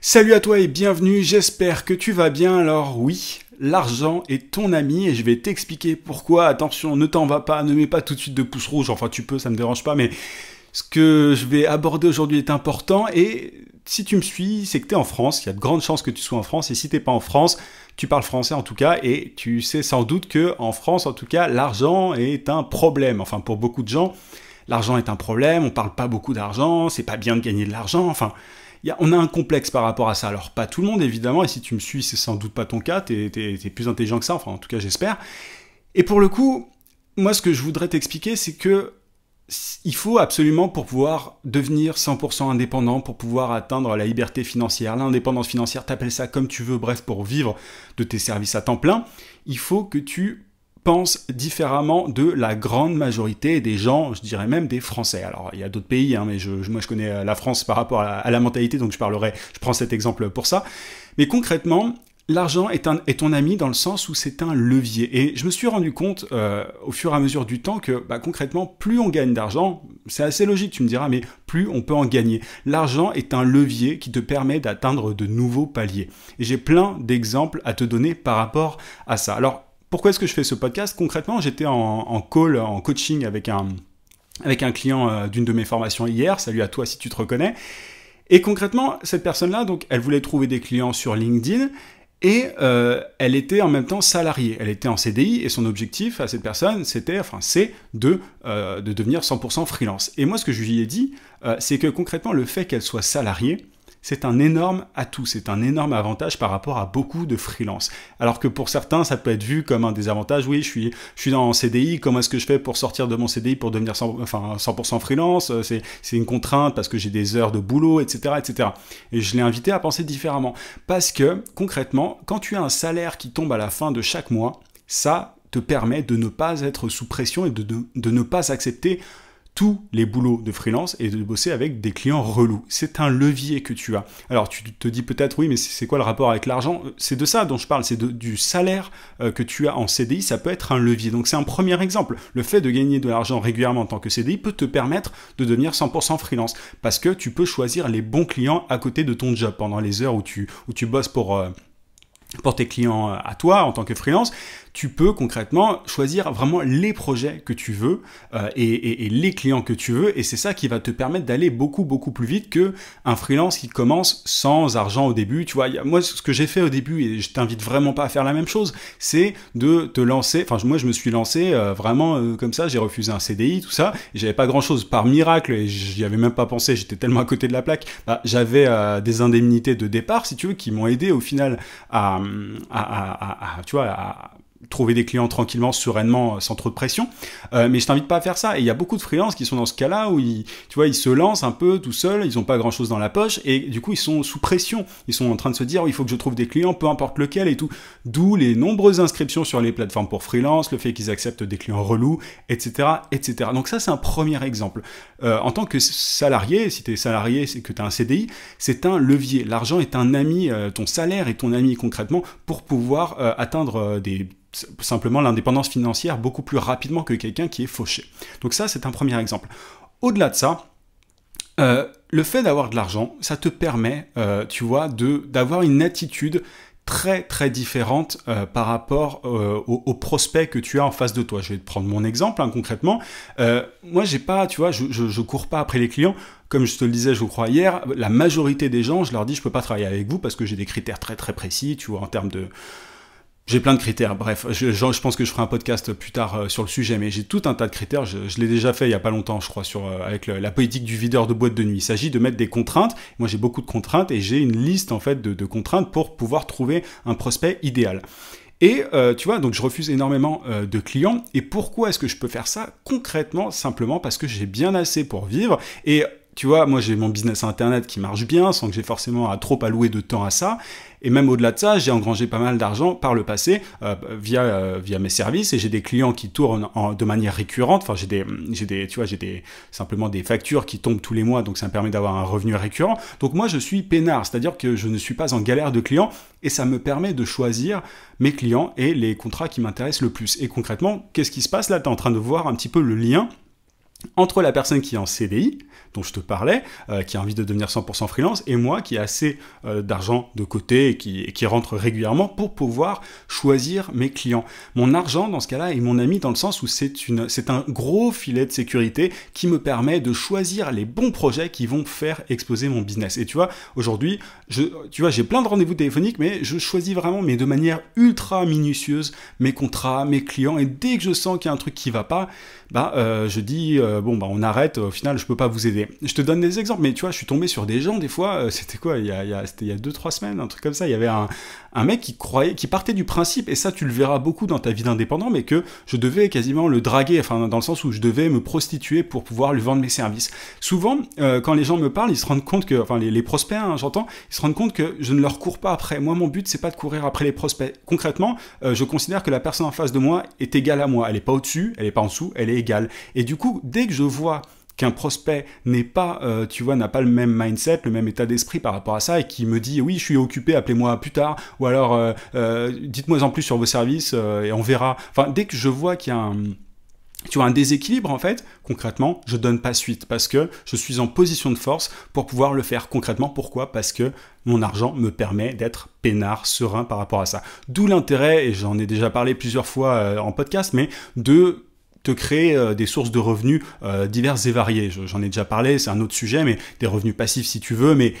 Salut à toi et bienvenue, j'espère que tu vas bien. Alors oui, l'argent est ton ami et je vais t'expliquer pourquoi. Attention, ne t'en va pas, ne mets pas tout de suite de pouce rouge, enfin tu peux, ça me dérange pas, mais ce que je vais aborder aujourd'hui est important et si tu me suis, c'est que tu es en France, il y a de grandes chances que tu sois en France et si t'es pas en France, tu parles français en tout cas et tu sais sans doute que en France en tout cas, l'argent est un problème. Enfin pour beaucoup de gens, l'argent est un problème, on parle pas beaucoup d'argent, c'est pas bien de gagner de l'argent, enfin on a un complexe par rapport à ça. Alors, pas tout le monde, évidemment, et si tu me suis, c'est sans doute pas ton cas, t'es plus intelligent que ça, enfin, en tout cas, j'espère. Et pour le coup, moi, ce que je voudrais t'expliquer, c'est que il faut absolument, pour pouvoir devenir 100% indépendant, pour pouvoir atteindre la liberté financière, l'indépendance financière, t'appelles ça comme tu veux, bref, pour vivre de tes services à temps plein, il faut que tu pensent différemment de la grande majorité des gens, je dirais même des Français. Alors, il y a d'autres pays, hein, mais moi je connais la France par rapport à la mentalité, donc je prends cet exemple pour ça. Mais concrètement, l'argent est ton ami dans le sens où c'est un levier. Et je me suis rendu compte au fur et à mesure du temps que concrètement, plus on gagne d'argent, c'est assez logique, tu me diras, mais plus on peut en gagner. L'argent est un levier qui te permet d'atteindre de nouveaux paliers. Et j'ai plein d'exemples à te donner par rapport à ça. Alors, pourquoi est-ce que je fais ce podcast? Concrètement, j'étais en call, en coaching avec un client d'une de mes formations hier. Salut à toi si tu te reconnais. Et concrètement, cette personne-là, donc, elle voulait trouver des clients sur LinkedIn et elle était en même temps salariée. Elle était en CDI et son objectif à cette personne, c'est de devenir 100% freelance. Et moi, ce que je lui ai dit, c'est que concrètement, le fait qu'elle soit salariée, c'est un énorme atout, c'est un énorme avantage par rapport à beaucoup de freelance. Alors que pour certains, ça peut être vu comme un désavantage. Oui, je suis dans CDI, comment est-ce que je fais pour sortir de mon CDI pour devenir 100% freelance? C'est une contrainte parce que j'ai des heures de boulot, etc., etc. Et je l'ai invité à penser différemment. Parce que, concrètement, quand tu as un salaire qui tombe à la fin de chaque mois, ça te permet de ne pas être sous pression et de ne pas accepter tous les boulots de freelance et de bosser avec des clients relous. C'est un levier que tu as. Alors tu te dis peut-être, oui, mais c'est quoi le rapport avec l'argent? C'est de ça dont je parle, c'est du salaire que tu as en CDI, ça peut être un levier. Donc c'est un premier exemple. Le fait de gagner de l'argent régulièrement en tant que CDI peut te permettre de devenir 100% freelance parce que tu peux choisir les bons clients à côté de ton job pendant les heures où tu bosses pour tes clients à toi en tant que freelance. Tu peux concrètement choisir vraiment les projets que tu veux et les clients que tu veux et c'est ça qui va te permettre d'aller beaucoup plus vite que un freelance qui commence sans argent au début. Tu vois, moi ce que j'ai fait au début et je t'invite vraiment pas à faire la même chose, c'est de te lancer. Enfin moi je me suis lancé vraiment comme ça, j'ai refusé un CDI tout ça et j'avais pas grand chose par miracle et j'y avais même pas pensé, j'étais tellement à côté de la plaque. J'avais des indemnités de départ si tu veux qui m'ont aidé au final à trouver des clients tranquillement, sereinement, sans trop de pression. Mais je t'invite pas à faire ça. Et il y a beaucoup de freelances qui sont dans ce cas-là où ils se lancent un peu tout seuls, ils ont pas grand-chose dans la poche et du coup ils sont sous pression. Ils sont en train de se dire il faut que je trouve des clients, peu importe lequel et tout. D'où les nombreuses inscriptions sur les plateformes pour freelance, le fait qu'ils acceptent des clients relous, etc., etc. Donc ça c'est un premier exemple. En tant que salarié, si tu es salarié, c'est que tu as un CDI, c'est un levier. L'argent est un ami, ton salaire est ton ami concrètement pour pouvoir atteindre simplement l'indépendance financière beaucoup plus rapidement que quelqu'un qui est fauché. Donc ça, c'est un premier exemple. Au-delà de ça, le fait d'avoir de l'argent, ça te permet, d'avoir une attitude très différente par rapport aux prospects que tu as en face de toi. Je vais te prendre mon exemple concrètement. Moi, j'ai pas, je cours pas après les clients. Comme je te le disais, je crois hier, la majorité des gens, je leur dis, je peux pas travailler avec vous parce que j'ai des critères très précis, tu vois, en termes de. J'ai plein de critères, bref, je pense que je ferai un podcast plus tard sur le sujet, mais j'ai tout un tas de critères, je l'ai déjà fait il y a pas longtemps, je crois, avec la politique du videur de boîte de nuit. Il s'agit de mettre des contraintes, moi j'ai beaucoup de contraintes, et j'ai une liste en fait de contraintes pour pouvoir trouver un prospect idéal. Et donc je refuse énormément de clients, et pourquoi est-ce que je peux faire ça? Concrètement, simplement parce que j'ai bien assez pour vivre, et tu vois, moi j'ai mon business internet qui marche bien, sans que j'ai forcément à trop allouer de temps à ça. Et même au-delà de ça, j'ai engrangé pas mal d'argent par le passé via mes services et j'ai des clients qui tournent de manière récurrente. Enfin, j'ai simplement des factures qui tombent tous les mois, donc ça me permet d'avoir un revenu récurrent. Donc moi, je suis peinard, c'est-à-dire que je ne suis pas en galère de clients et ça me permet de choisir mes clients et les contrats qui m'intéressent le plus. Et concrètement, qu'est-ce qui se passe là? Tu es en train de voir un petit peu le lien entre la personne qui est en CDI, dont je te parlais, qui a envie de devenir 100% freelance, et moi qui ai assez d'argent de côté et qui rentre régulièrement pour pouvoir choisir mes clients. Mon argent, dans ce cas-là, est mon ami dans le sens où c'est un gros filet de sécurité qui me permet de choisir les bons projets qui vont faire exploser mon business. Et tu vois, aujourd'hui, j'ai plein de rendez-vous téléphoniques, mais je choisis vraiment, mais de manière ultra minutieuse, mes contrats, mes clients, et dès que je sens qu'il y a un truc qui va pas, je dis, on arrête, au final, je peux pas vous aider. Je te donne des exemples, mais tu vois, je suis tombé sur des gens, des fois, c'était quoi, c'était il y a 2-3 semaines, un truc comme ça, il y avait un mec qui partait du principe, et ça tu le verras beaucoup dans ta vie d'indépendant, mais que je devais quasiment le draguer, enfin dans le sens où je devais me prostituer pour pouvoir lui vendre mes services. Souvent, quand les gens me parlent, ils se rendent compte que, enfin les prospects, hein, j'entends, ils se rendent compte que je ne leur cours pas après. Moi, mon but, c'est pas de courir après les prospects. Concrètement, je considère que la personne en face de moi est égale à moi. Elle est pas au-dessus, elle est pas en dessous, elle est égale. Et du coup, dès que je vois qu'un prospect n'est pas, n'a pas le même mindset, le même état d'esprit par rapport à ça, et qui me dit oui, je suis occupé, appelez-moi plus tard, ou alors dites-moi en plus sur vos services et on verra. Enfin, dès que je vois qu'il y a un déséquilibre, en fait, concrètement, je donne pas suite parce que je suis en position de force pour pouvoir le faire. Concrètement, pourquoi? Parce que mon argent me permet d'être peinard, serein par rapport à ça. D'où l'intérêt, et j'en ai déjà parlé plusieurs fois en podcast, mais de te créer des sources de revenus diverses et variées. J'en ai déjà parlé, c'est un autre sujet, mais des revenus passifs si tu veux, mais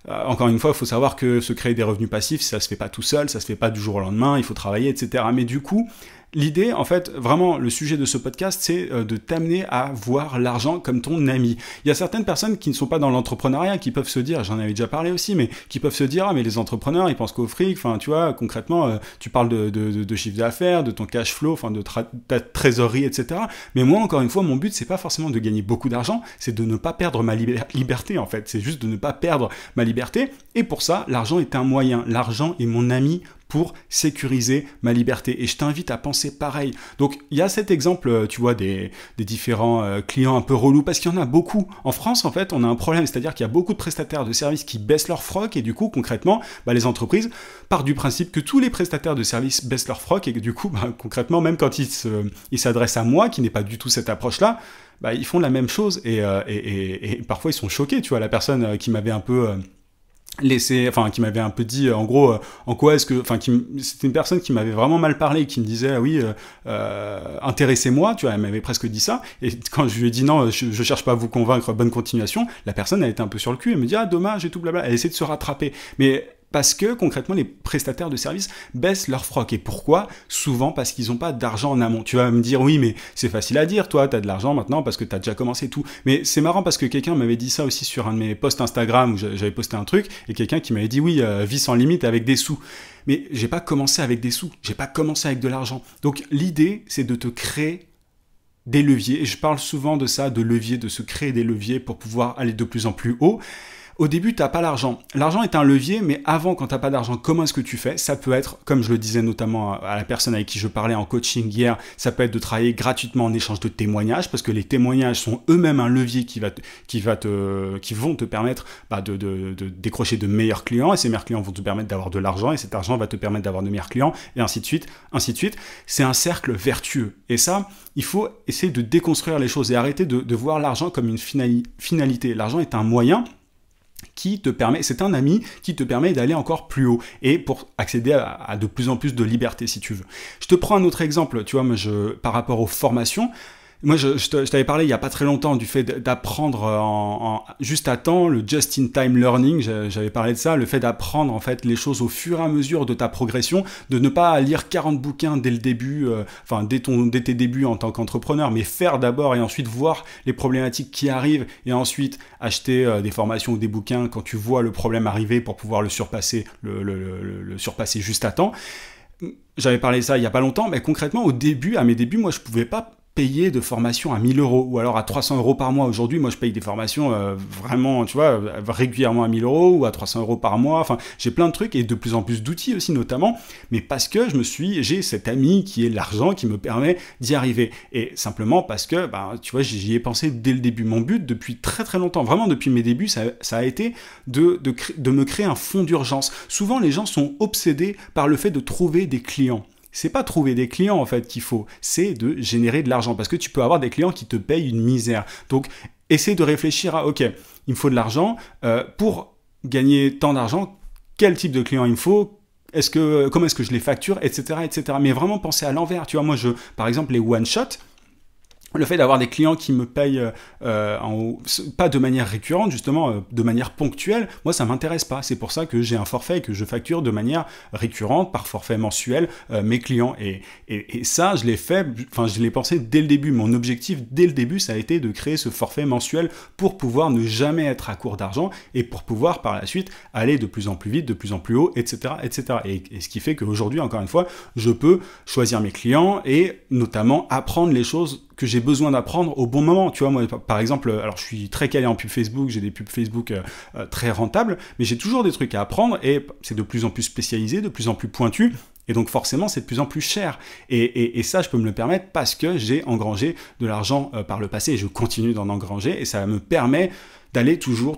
encore une fois, il faut savoir que se créer des revenus passifs, ça se fait pas tout seul, ça se fait pas du jour au lendemain, il faut travailler, etc. Mais du coup, l'idée, en fait, vraiment, le sujet de ce podcast, c'est de t'amener à voir l'argent comme ton ami. Il y a certaines personnes qui ne sont pas dans l'entrepreneuriat, qui peuvent se dire, j'en avais déjà parlé aussi, mais qui peuvent se dire, ah, mais les entrepreneurs, ils pensent qu'au fric, enfin, tu vois, concrètement, tu parles de chiffre d'affaires, de ton cash flow, enfin, de ta trésorerie, etc. Mais moi, encore une fois, mon but, c'est pas forcément de gagner beaucoup d'argent, c'est de ne pas perdre ma liberté, en fait. C'est juste de ne pas perdre ma liberté. Et pour ça, l'argent est un moyen. L'argent est mon ami pour sécuriser ma liberté. Et je t'invite à penser pareil. Donc, il y a cet exemple, tu vois, des différents clients un peu relous, parce qu'il y en a beaucoup. En France, en fait, on a un problème, c'est-à-dire qu'il y a beaucoup de prestataires de services qui baissent leur froc, et du coup, concrètement, les entreprises partent du principe que tous les prestataires de services baissent leur froc, et que du coup, concrètement, même quand ils s'adressent à moi, qui n'ai pas du tout cette approche-là, ils font la même chose, et parfois, ils sont choqués, tu vois, la personne qui m'avait un peu... qui m'avait un peu dit en gros en quoi est-ce que, c'était une personne qui m'avait vraiment mal parlé, qui me disait ah oui intéressez-moi, tu vois, elle m'avait presque dit ça, et quand je lui ai dit non, je cherche pas à vous convaincre, bonne continuation, la personne elle était un peu sur le cul, elle me dit ah dommage et tout blabla, elle essaie de se rattraper, mais parce que, concrètement, les prestataires de services baissent leur froc. Et pourquoi? Souvent parce qu'ils n'ont pas d'argent en amont. Tu vas me dire, oui, mais c'est facile à dire, toi, tu as de l'argent maintenant parce que tu as déjà commencé tout. Mais c'est marrant parce que quelqu'un m'avait dit ça aussi sur un de mes posts Instagram où j'avais posté un truc, et quelqu'un qui m'avait dit, oui, vie sans limite avec des sous. Mais j'ai pas commencé avec des sous, j'ai pas commencé avec de l'argent. Donc l'idée, c'est de te créer des leviers. Et je parle souvent de ça, de leviers, de se créer des leviers pour pouvoir aller de plus en plus haut. Au début, tu n'as pas l'argent. L'argent est un levier, mais avant, quand tu n'as pas d'argent, comment est-ce que tu fais? Ça peut être, comme je le disais notamment à la personne avec qui je parlais en coaching hier, ça peut être de travailler gratuitement en échange de témoignages, parce que les témoignages sont eux-mêmes un levier qui vont te permettre de décrocher de meilleurs clients, et ces meilleurs clients vont te permettre d'avoir de l'argent, et cet argent va te permettre d'avoir de meilleurs clients, et ainsi de suite, ainsi de suite. C'est un cercle vertueux. Et ça, il faut essayer de déconstruire les choses et arrêter de voir l'argent comme une finalité. L'argent est un moyen qui te permet, c'est un ami qui te permet d'aller encore plus haut et pour accéder à de plus en plus de liberté si tu veux. Je te prends un autre exemple, tu vois, par rapport aux formations. Moi, je t'avais parlé il n'y a pas très longtemps du fait d'apprendre juste à temps, le just-in-time learning, j'avais parlé de ça, le fait d'apprendre en fait les choses au fur et à mesure de ta progression, de ne pas lire 40 bouquins dès le début, dès tes débuts en tant qu'entrepreneur, mais faire d'abord et ensuite voir les problématiques qui arrivent et ensuite acheter des formations ou des bouquins quand tu vois le problème arriver pour pouvoir le surpasser, le surpasser juste à temps. J'avais parlé de ça il n'y a pas longtemps, mais concrètement, à mes débuts, moi, je pouvais pas payer de formation à 1000 euros ou alors à 300 euros par mois. Aujourd'hui, moi, je paye des formations vraiment, tu vois, régulièrement à 1000 euros ou à 300 euros par mois. Enfin, j'ai plein de trucs et de plus en plus d'outils aussi, notamment, mais parce que j'ai cet ami qui est l'argent qui me permet d'y arriver. Et simplement parce que, tu vois, j'y ai pensé dès le début. Mon but, depuis très très longtemps, vraiment depuis mes débuts, ça a été de me créer un fonds d'urgence. Souvent, les gens sont obsédés par le fait de trouver des clients. c'est pas trouver des clients en fait qu'il faut, c'est de générer de l'argent parce que tu peux avoir des clients qui te payent une misère. Donc essaie de réfléchir à ok, il me faut de l'argent pour gagner tant d'argent, quel type de client il me faut, comment est-ce que je les facture, etc., etc. Mais vraiment penser à l'envers. Tu vois, moi par exemple les one shot. Le fait d'avoir des clients qui me payent pas de manière récurrente, justement, de manière ponctuelle, moi, ça m'intéresse pas. C'est pour ça que j'ai un forfait et que je facture de manière récurrente, par forfait mensuel, mes clients. Et ça, je l'ai fait, enfin, je l'ai pensé dès le début. Mon objectif, dès le début, ça a été de créer ce forfait mensuel pour pouvoir ne jamais être à court d'argent et pour pouvoir, par la suite, aller de plus en plus vite, de plus en plus haut, etc., etc. Et ce qui fait qu'aujourd'hui, encore une fois, je peux choisir mes clients et notamment apprendre les choses que j'ai besoin d'apprendre au bon moment. Tu vois, moi, par exemple, alors je suis très calé en pub Facebook, j'ai des pubs Facebook très rentables, mais j'ai toujours des trucs à apprendre et c'est de plus en plus spécialisé, de plus en plus pointu. Et donc forcément, c'est de plus en plus cher. Et ça, je peux me le permettre parce que j'ai engrangé de l'argent par le passé et je continue d'en engranger et ça me permet d'aller toujours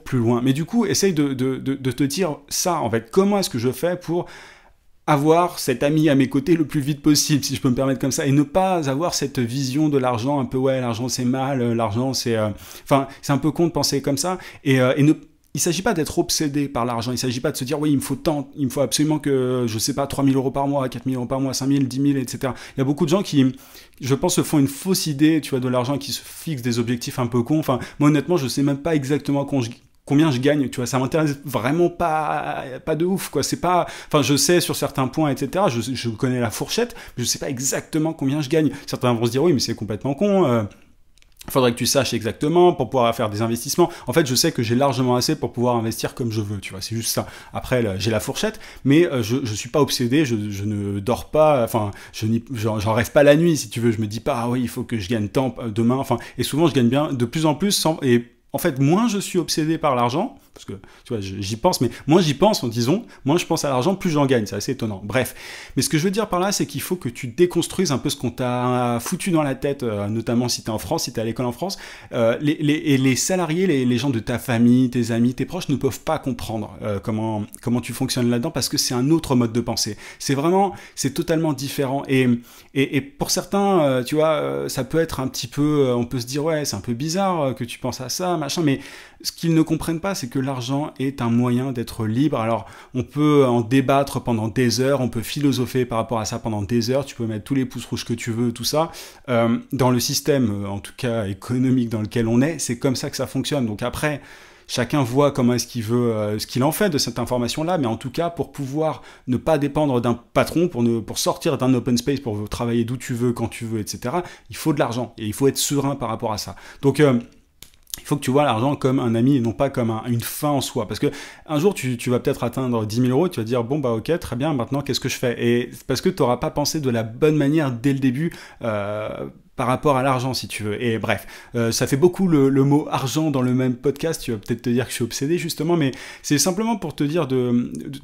plus loin. Mais du coup, essaye de te dire ça, en fait. Comment est-ce que je fais pour avoir cet ami à mes côtés le plus vite possible, si je peux me permettre comme ça, et ne pas avoir cette vision de l'argent un peu, ouais, l'argent c'est mal, l'argent c'est... Enfin, c'est un peu con de penser comme ça, et ne... Il ne s'agit pas d'être obsédé par l'argent, il ne s'agit pas de se dire, oui, il me faut tant, il me faut absolument que, je ne sais pas, 3 000 euros par mois, 4 000 euros par mois, 5 000, 10 000, etc. Il y a beaucoup de gens qui, je pense, se font une fausse idée, tu vois, de l'argent, qui se fixent des objectifs un peu cons. Enfin, moi, honnêtement, je ne sais même pas exactement combien je gagne, tu vois, ça m'intéresse vraiment pas de ouf, quoi, c'est pas, enfin, je sais sur certains points, etc., je connais la fourchette, mais je sais pas exactement combien je gagne. Certains vont se dire, oui, mais c'est complètement con, faudrait que tu saches exactement pour pouvoir faire des investissements. En fait, je sais que j'ai largement assez pour pouvoir investir comme je veux, tu vois, c'est juste ça. Après, là, j'ai la fourchette, mais je suis pas obsédé, je ne dors pas, enfin, j'en rêve pas la nuit, si tu veux, je me dis pas, ah oui, il faut que je gagne tant demain, enfin, et souvent, je gagne bien de plus en plus et en fait, moins je suis obsédé par l'argent, parce que, tu vois, j'y pense, mais moins j'y pense, disons, moins je pense à l'argent, plus j'en gagne, c'est assez étonnant. Bref, mais ce que je veux dire par là, c'est qu'il faut que tu déconstruises un peu ce qu'on t'a foutu dans la tête, notamment si t'es en France, si t'es à l'école en France. Les salariés, les gens de ta famille, tes amis, tes proches ne peuvent pas comprendre comment tu fonctionnes là-dedans, parce que c'est un autre mode de pensée. C'est totalement différent. Et pour certains, tu vois, ça peut être un petit peu, on peut se dire, ouais, c'est un peu bizarre que tu penses à ça, machin, mais ce qu'ils ne comprennent pas, c'est que l'argent est un moyen d'être libre. Alors, on peut en débattre pendant des heures, on peut philosopher par rapport à ça pendant des heures, tu peux mettre tous les pouces rouges que tu veux, tout ça. Dans le système, en tout cas économique dans lequel on est, c'est comme ça que ça fonctionne. Donc après, chacun voit comment est-ce qu'il veut, ce qu'il en fait de cette information-là, mais en tout cas, pour pouvoir ne pas dépendre d'un patron, pour sortir d'un open space, pour travailler d'où tu veux, quand tu veux, etc., il faut de l'argent, et il faut être serein par rapport à ça. Donc, il faut que tu vois l'argent comme un ami et non pas comme une fin en soi. Parce que un jour, tu vas peut-être atteindre 10 000 euros, tu vas dire, bon, bah ok, très bien, maintenant, qu'est-ce que je fais? Et parce que tu n'auras pas pensé de la bonne manière dès le début par rapport à l'argent, si tu veux. Et bref, ça fait beaucoup le mot argent dans le même podcast, tu vas peut-être te dire que je suis obsédé, justement, mais c'est simplement pour te dire,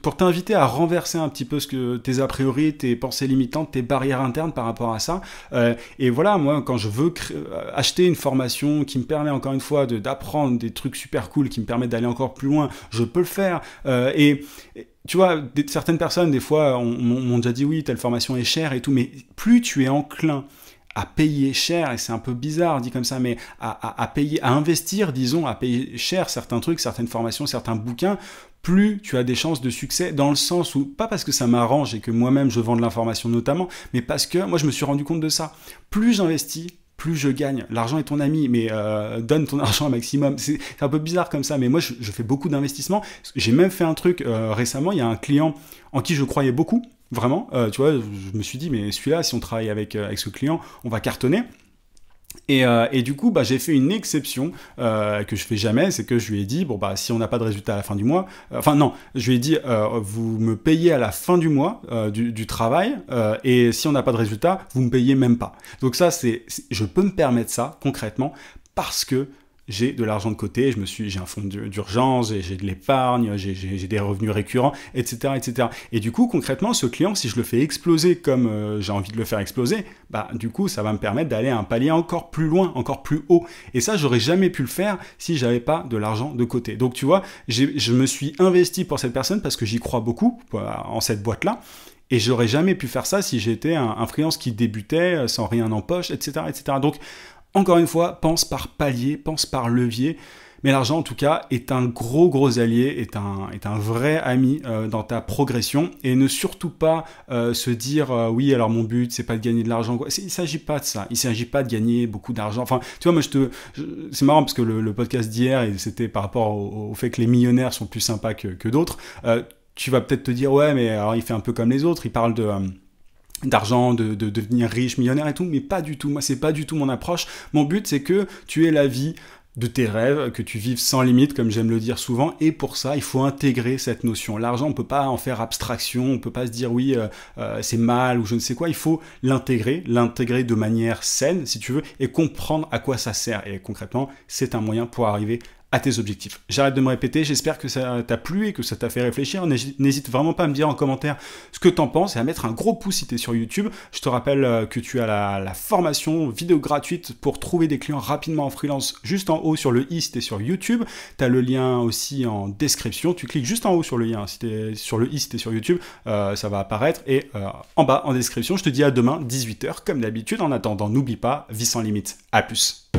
pour t'inviter à renverser un petit peu tes a priori, tes pensées limitantes, tes barrières internes par rapport à ça. Et voilà, moi, quand je veux acheter une formation qui me permet, encore une fois, d'apprendre des trucs super cool, qui me permettent d'aller encore plus loin, je peux le faire. Et tu vois, certaines personnes, des fois, m'ont déjà dit, oui, telle formation est chère et tout, mais plus tu es enclin à payer cher, et c'est un peu bizarre dit comme ça, mais à payer, à investir, disons, à payer cher certains trucs, certaines formations, certains bouquins, plus tu as des chances de succès, dans le sens où, pas parce que ça m'arrange et que moi-même je vends de l'information notamment, mais parce que moi je me suis rendu compte de ça. Plus j'investis, plus je gagne. L'argent est ton ami, mais donne ton argent un maximum. C'est un peu bizarre comme ça, mais moi je fais beaucoup d'investissements. J'ai même fait un truc récemment, il y a un client en qui je croyais beaucoup, vraiment, tu vois, je me suis dit, mais celui-là, si on travaille avec ce client, on va cartonner. Et du coup, bah, j'ai fait une exception que je fais jamais, c'est que je lui ai dit, bon, bah, si on n'a pas de résultat à la fin du mois, enfin non, je lui ai dit, vous me payez à la fin du mois du travail, et si on n'a pas de résultat, vous me payez même pas. Donc ça, je peux me permettre ça, concrètement, parce que j'ai de l'argent de côté, j'ai un fonds d'urgence, j'ai de l'épargne, j'ai des revenus récurrents, etc., etc. Et du coup, concrètement, ce client, si je le fais exploser comme j'ai envie de le faire exploser, bah du coup, ça va me permettre d'aller à un palier encore plus loin, encore plus haut. Et ça, j'aurais jamais pu le faire si j'avais pas de l'argent de côté. Donc, tu vois, je me suis investi pour cette personne parce que j'y crois beaucoup en cette boîte-là. Et j'aurais jamais pu faire ça si j'étais un freelance qui débutait, sans rien en poche, etc., etc. Donc, encore une fois, pense par palier, pense par levier. Mais l'argent, en tout cas, est un gros allié, est un vrai ami dans ta progression. Et ne surtout pas se dire oui, alors mon but, c'est pas de gagner de l'argent. Il s'agit pas de ça. Il s'agit pas de gagner beaucoup d'argent. Enfin, tu vois, moi, c'est marrant parce que le podcast d'hier, c'était par rapport au fait que les millionnaires sont plus sympas que d'autres. Tu vas peut-être te dire, ouais, mais alors il fait un peu comme les autres. Il parle d'argent, de devenir riche, millionnaire et tout, mais pas du tout. Moi, c'est pas du tout mon approche. Mon but, c'est que tu aies la vie de tes rêves, que tu vives sans limite, comme j'aime le dire souvent, et pour ça, il faut intégrer cette notion. L'argent, on peut pas en faire abstraction, on peut pas se dire oui, c'est mal ou je ne sais quoi, il faut l'intégrer de manière saine, si tu veux, et comprendre à quoi ça sert. Et concrètement, c'est un moyen pour arriver à tes objectifs. J'arrête de me répéter, j'espère que ça t'a plu et que ça t'a fait réfléchir. N'hésite vraiment pas à me dire en commentaire ce que t'en penses et à mettre un gros pouce si t'es sur YouTube. Je te rappelle que tu as la formation vidéo gratuite pour trouver des clients rapidement en freelance juste en haut sur le i si t'es sur YouTube. T'as le lien aussi en description. Tu cliques juste en haut sur le lien si t'es sur le i si t'es sur YouTube, ça va apparaître et en bas en description. Je te dis à demain 18h comme d'habitude. En attendant, n'oublie pas, vie sans limite. À plus.